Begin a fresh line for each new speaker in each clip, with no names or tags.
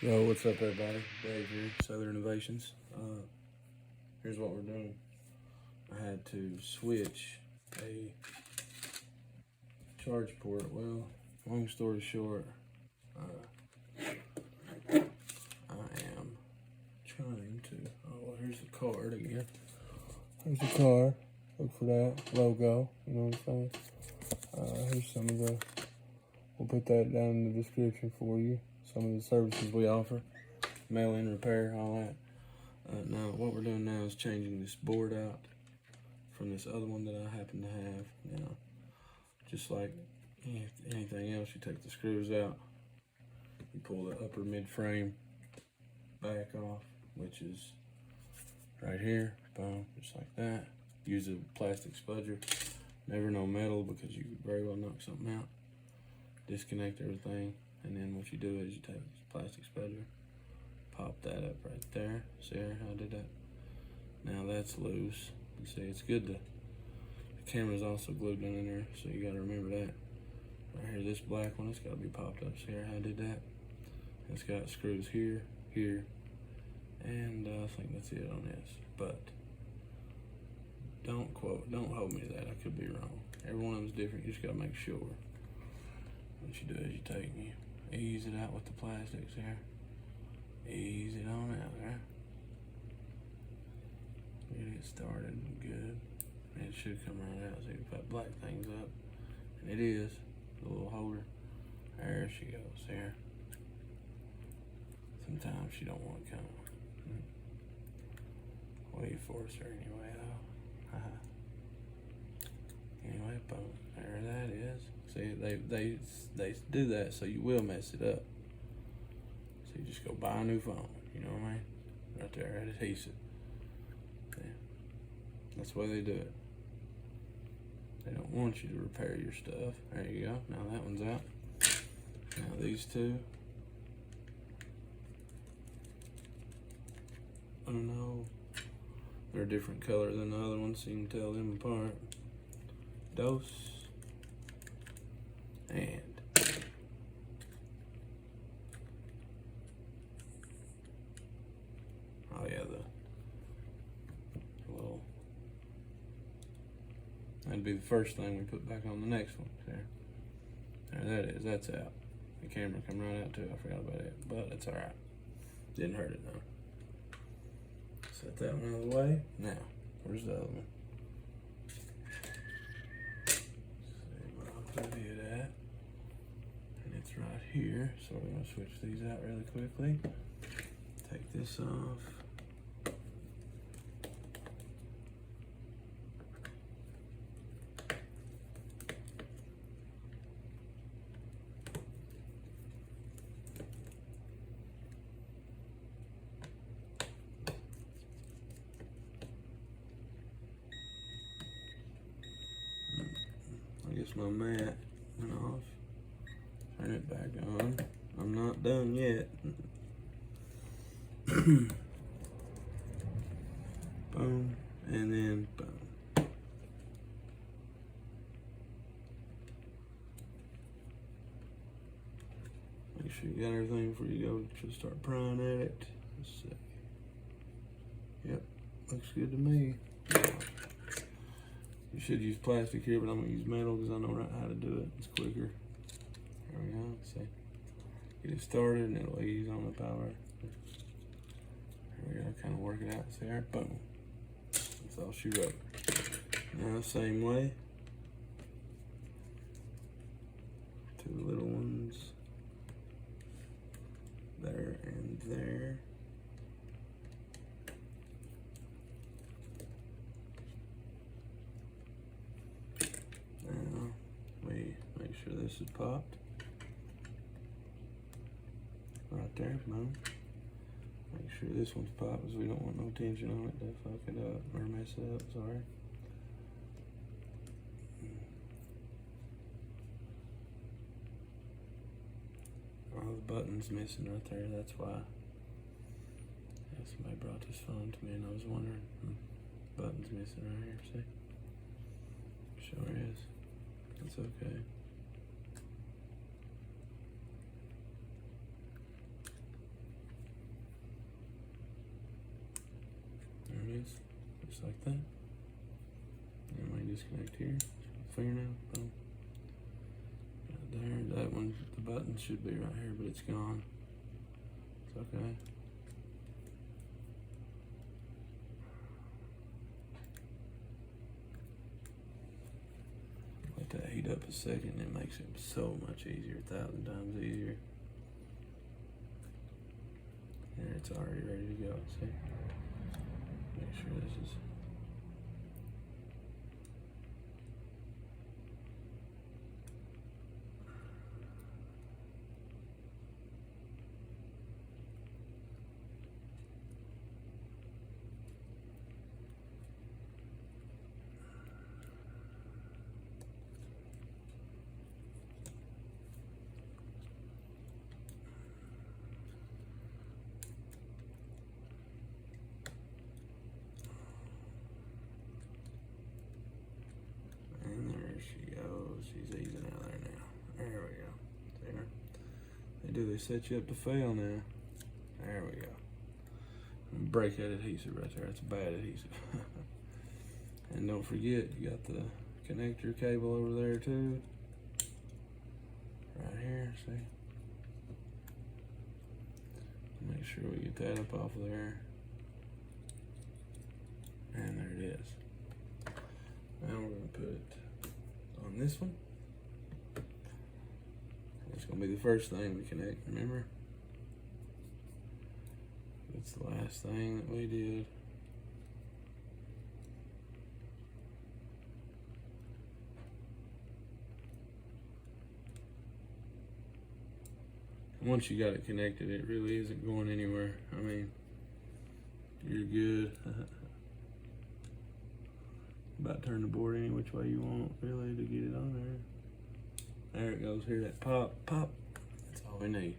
Yo, what's up everybody? Dave here, Southern Innovations. Here's what we're doing. I had to switch a charge port. Well, long story short, I am trying to, oh, well, here's the card again. Here's the card. Look for that logo, you know what I'm saying? Here's some of the, we'll put that down in the description for you. Some of the services we offer, mail-in, repair, all that. Now, what we're doing now is changing this board out from this other one that I happen to have. Now, just like anything else, you take the screws out, you pull the upper mid-frame back off, which is right here, boom, just like that. Use a plastic spudger, never no metal because you could very well knock something out. Disconnect everything. And then what you do is you take this plastic spudger, pop that up right there. See how I did that? Now that's loose. You see, it's good to, the camera's also glued down in there, so you gotta remember that. Right here, this black one, it's gotta be popped up. See how I did that? It's got screws here, here, and I think that's it on this. But don't hold me to that, I could be wrong. Every one of them's different, you just gotta make sure. What you do is you take and you ease it out with the plastics there. Ease it on out there. Get it started good. And it should come right out so you can put black things up. And it is, the little holder. There she goes there. Sometimes she don't want to come. We force her anyway though. Anyway, boom, there that is. See, they do that so you will mess it up. So you just go buy a new phone, you know what I mean? Right there, that adhesive. Yeah. That's the way they do it. They don't want you to repair your stuff. There you go, now that one's out. Now these two. Oh no, they're a different color than the other ones, so you can tell them apart. Dose. And oh yeah, the little, that'd be the first thing we put back on the next one. There that is, that's out. The camera come right out too, I forgot about it, but it's all right. Didn't hurt it though. Set that one out of the way. Now, where's the other one? Put it at, and it's right here, so we're going to switch these out really quickly. Take this off. I guess my mat went off. Turn it back on. I'm not done yet. Boom, and then boom. Make sure you got everything before you go to start prying at it. Let's see. Yep, looks good to me. You should use plastic here, but I'm gonna use metal because I know right how to do it. It's quicker. There we go, see. Get it started and it'll ease on the power. There we go, kind of work it out. See there, boom. That's all she wrote. Now, same way. Two little ones. There and there. Now, we make sure this is popped. Right there, boom. Make sure this one's popped because we don't want no tension on it to fuck it up or mess it up, sorry. All the buttons missing right there, that's why. Yeah, somebody brought this phone to me and I was wondering. Buttons missing right here, see? Sure is. That's okay. just like that. And we disconnect here. Fingernail, boom. Right there, that one, the button should be right here, but it's gone. It's okay. Let that heat up a second, it makes it so much easier, 1,000 times easier. There, it's already ready to go, see? Make sure this is she's easing out there now. There we go. There. They set you up to fail now. There we go. Break that adhesive right there. That's a bad adhesive. And don't forget, you got the connector cable over there too. Right here, see? Make sure we get that up off of there. And there it is. Now we're gonna put it on this one. It's gonna be the first thing we connect, remember? It's the last thing that we did. Once you got it connected, it really isn't going anywhere. I mean, you're good. About turn the board any which way you want, really, to get it on there. There it goes. Hear that pop, pop. That's all we need.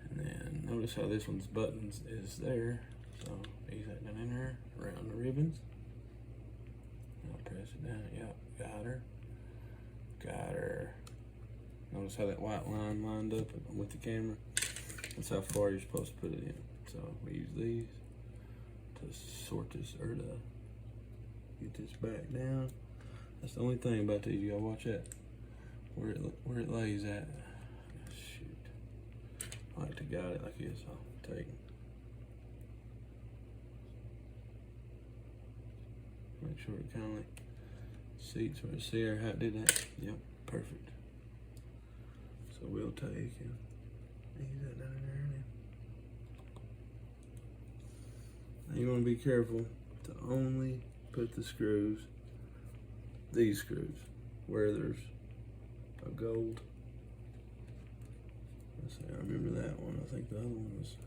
And then notice how this one's buttons is there. So ease that down in there, around the ribbons. I'll press it down. Yep, got her. Got her. Notice how that white line lined up with the camera. That's how far you're supposed to put it in. So we use these to sort this, or to get this back down. That's the only thing about these. You gotta watch that. Where it lays at. Shoot. I like to guide it like this. I'll take it. Make sure it kind of like seats where it see how it did that. Yep, perfect. So we'll take and ease that down in there. Now you want to be careful to only put the screws, these screws, where there's a gold. Let's see, I remember that one. I think the other one was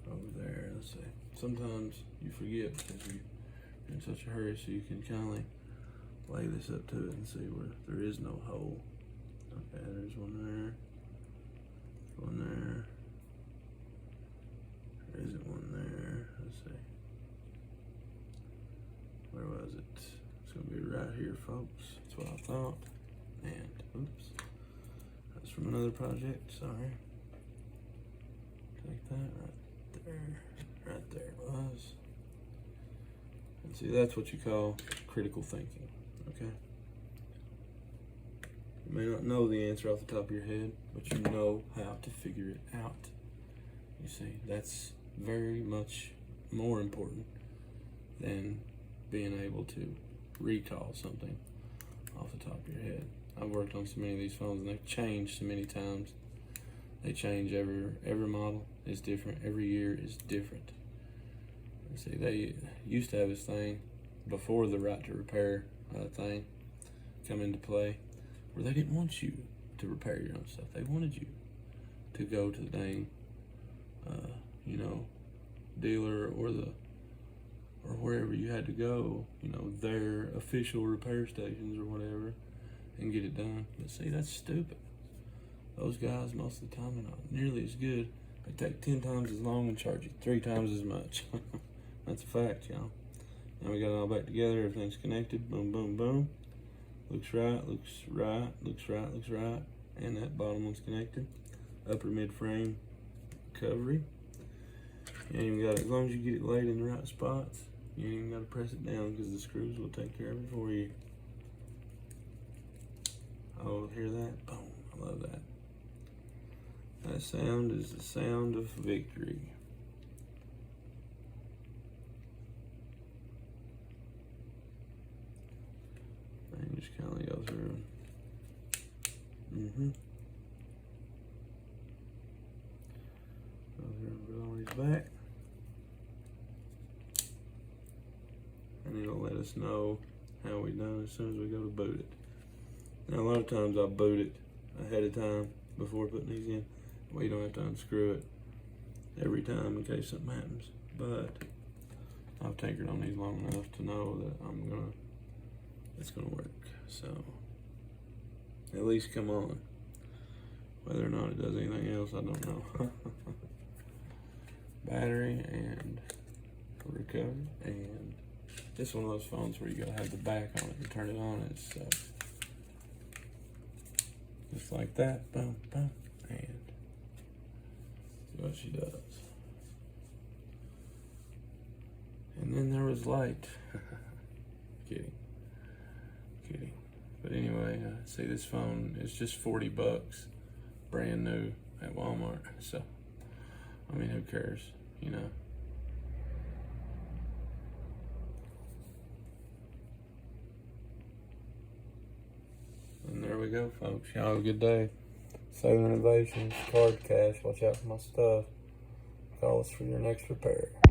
over there. Let's see. Sometimes you forget because you're in such a hurry, so you can kind of like lay this up to it and see where there is no hole. Okay, there's one there. One there. There isn't one there. Let's see. Where was it? It's gonna be right here, folks. That's what I thought. And oops. That's from another project, sorry. Take that right there. Right there it was. And see, that's what you call critical thinking, okay? You may not know the answer off the top of your head, but you know how to figure it out. You see, that's very much more important than being able to recall something off the top of your head. I've worked on so many of these phones and they've changed so many times. They change every model is different, every year is different. You see, they used to have this thing before the right to repair thing come into play, where they didn't want you to repair your own stuff. They wanted you to go to the dang, dealer or wherever you had to go, their official repair stations or whatever, and get it done. But see, that's stupid. Those guys, most of the time, are not nearly as good. They take 10 times as long and charge you 3 times as much. That's a fact, y'all. Now we got it all back together. Everything's connected. Boom, boom, boom. Looks right, looks right, looks right, looks right. And that bottom one's connected. Upper mid frame recovery. You ain't even got it, as long as you get it laid in the right spots, you ain't even got to press it down because the screws will take care of it for you. Oh, hear that? Boom, I love that. That sound is the sound of victory. And just kind of go through. Go through and put all these back. And it'll let us know how we done as soon as we go to boot it. Now a lot of times I'll boot it ahead of time before putting these in. We don't have to unscrew it every time in case something happens. But I've tinkered on these long enough to know that it's gonna work. So at least come on. Whether or not it does anything else, I don't know. Battery and recovery, and this is one of those phones where you gotta have the back on it and turn it on. It's just like that, boom, boom, and see what she does. And then there was light. Kidding. But anyway, see, this phone is just 40 bucks, brand new at Walmart. So, I mean, who cares, you know? And there we go, folks. Y'all have a good day. Southern Innovations, Card Cash. Watch out for my stuff. Call us for your next repair.